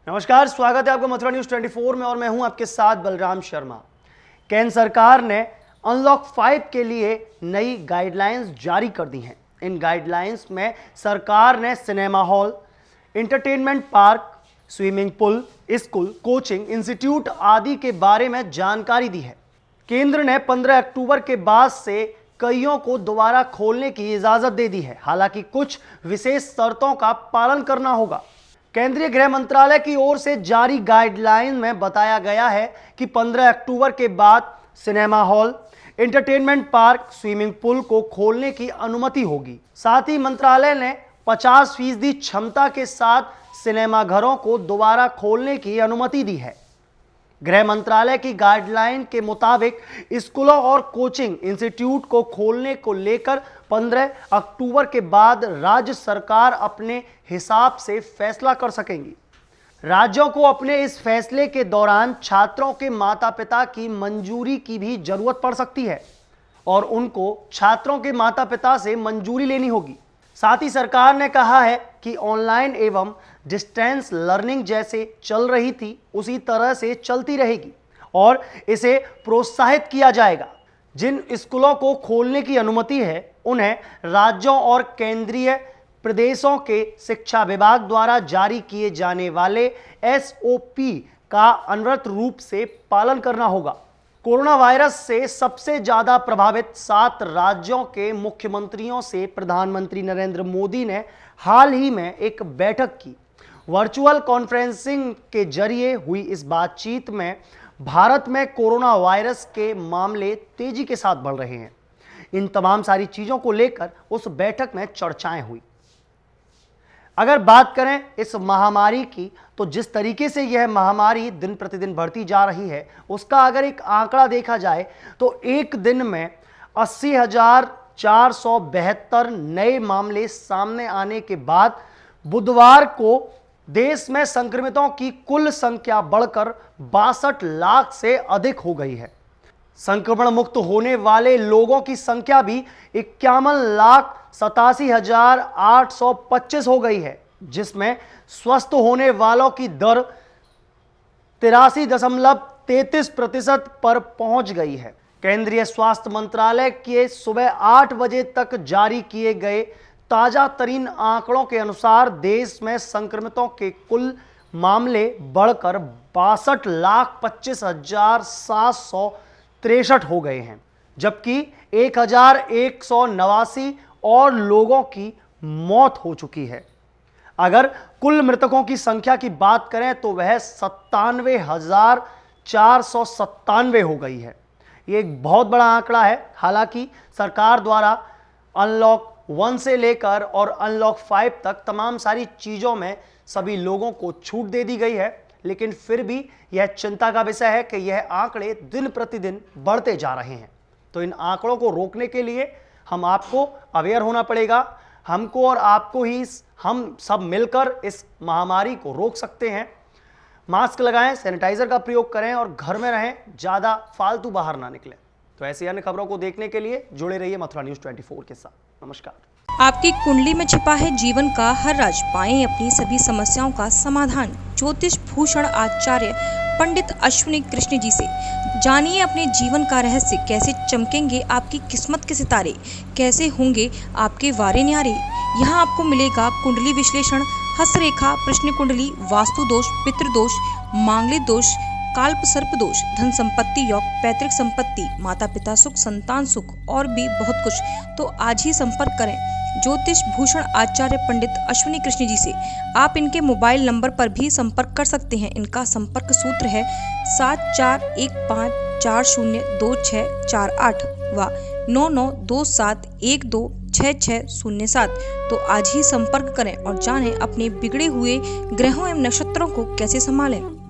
नमस्कार, स्वागत है आपका मथुरा न्यूज 24 में और मैं हूं आपके साथ बलराम शर्मा। केंद्र सरकार ने अनलॉक 5 के लिए नई गाइडलाइंस जारी कर दी हैं। इन गाइडलाइंस में सरकार ने cinema hall, entertainment park, swimming pool, school, coaching institute आदि के बारे में जानकारी दी है। केंद्र ने 15 अक्टूबर के बाद से कईयों को दोबारा खोलने की इजाजत दे दी है। हालांकि कुछ विशेष शर्तों का पालन करना होगा। केंद्रीय गृह मंत्रालय की ओर से जारी गाइडलाइन में बताया गया है कि 15 अक्टूबर के बाद cinema hall, entertainment park, swimming pool को खोलने की अनुमति होगी। साथ ही मंत्रालय ने 50% क्षमता के साथ सिनेमाघरों को दोबारा खोलने की अनुमति दी है। गृह मंत्रालय की गाइडलाइन के मुताबिक स्कूलों और कोचिंग इंस्टीट्यूट को खोलने को लेकर 15 अक्टूबर के बाद राज्य सरकार अपने हिसाब से फैसला कर सकेंगी। राज्यों को अपने इस फैसले के दौरान छात्रों के माता-पिता की मंजूरी की भी जरूरत पड़ सकती है और उनको छात्रों के माता-पिता से मंजूरी लेनी होगी। साथ ही सरकार ने कहा है कि ऑनलाइन एवं डिस्टेंस लर्निंग जैसे चल रही थी उसी तरह से चलती रहेगी और इसे प्रोत्साहित किया जाएगा। जिन स्कूलों को खोलने की अनुमति है उन्हें राज्यों और केंद्रीय प्रदेशों के शिक्षा विभाग द्वारा जारी किए जाने वाले SOP का अनवरत रूप से पालन करना होगा। कोरोना वायरस से सबसे ज्यादा प्रभावित 7 राज्यों के मुख्यमंत्रियों से प्रधानमंत्री नरेंद्र मोदी ने हाल ही में एक बैठक की। वर्चुअल कॉन्फ्रेंसिंग के जरिए हुई इस बातचीत में भारत में कोरोना वायरस के मामले तेजी के साथ बढ़ रहे हैं। इन तमाम सारी चीजों को लेकर उस बैठक में चर्चाएं हुई। अगर बात करें इस महामारी की, तो जिस तरीके से यह महामारी दिन प्रतिदिन बढ़ती जा रही है उसका अगर एक आंकड़ा देखा जाए तो एक दिन में 80,472 नए मामले सामने आने के बाद बुधवार को देश में संक्रमितों की कुल संख्या बढ़कर 62 लाख से अधिक हो गई है। संक्रमण मुक्त होने वाले लोगों की संख्या भी 51,87,825 हो गई है, जिसमें स्वस्थ होने वालों की दर 83.33% पर पहुंच गई है। केंद्रीय स्वास्थ्य मंत्रालय के सुबह 8 बजे तक जारी किए गए ताजा तरीन आंकड़ों के अनुसार देश में संक्रमितों के कुल मामले बढ़कर 62,25,763 हो गए हैं, जबकि 1,189 और लोगों की मौत हो चुकी है। अगर कुल मृतकों की संख्या की बात करें तो वह 97,497 हो गई है। ये एक बहुत बड़ा आंकड़ा है। हालांकि सरकार द्वारा अनलॉक 1 से लेकर और अनलॉक 5 तक तमाम सारी चीजों में सभी लोगों को छूट दे दी गई है, लेकिन फिर भी यह चिंता का विषय है कि यह आंकड़े दिन प्रतिदिन बढ़ते जा रहे हैं। तो इन आंकड़ों को रोकने के लिए हम आपको अवेयर होना पड़ेगा। हमको और आपको ही हम सब मिलकर इस महामारी को रोक सकते हैं। मास्क लगाएं, सैनिटाइजर का प्रयोग करें और घर में रहें, ज़्यादा फालतू बाहर ना निकलें। तो ऐसी अन्य खबरों को देखने के लिए जुड़े रहिए मथुरा न्यूज़ 24 के साथ। नमस्कार। आपकी कुंडली में छिपा है जीवन का हर राज। पाएं अपनी सभी समस्याओं का समाधान ज्योतिष भूषण आचार्य पंडित अश्विनी कृष्ण जी से। जानिए अपने जीवन का रहस्य, कैसे चमकेंगे आपकी किस्मत के सितारे, कैसे होंगे आपके वारे न्यारे। यहाँ आपको मिलेगा कुंडली विश्लेषण, हस्तरेखा, प्रश्न कुंडली, वास्तु दोष, पितृदोष, मांगलिक दोष, काल्प सर्प दोष, धन संपत्ति योग, पैतृक संपत्ति, माता पिता सुख, संतान सुख और भी बहुत कुछ। तो आज ही संपर्क करें ज्योतिष भूषण आचार्य पंडित अश्विनी कृष्ण जी से। आप इनके मोबाइल नंबर पर भी संपर्क कर सकते हैं। इनका संपर्क सूत्र है 7415402648 व 9927126607। तो आज ही संपर्क करें और जानें अपने बिगड़े हुए ग्रहों एवं नक्षत्रों को कैसे संभालें।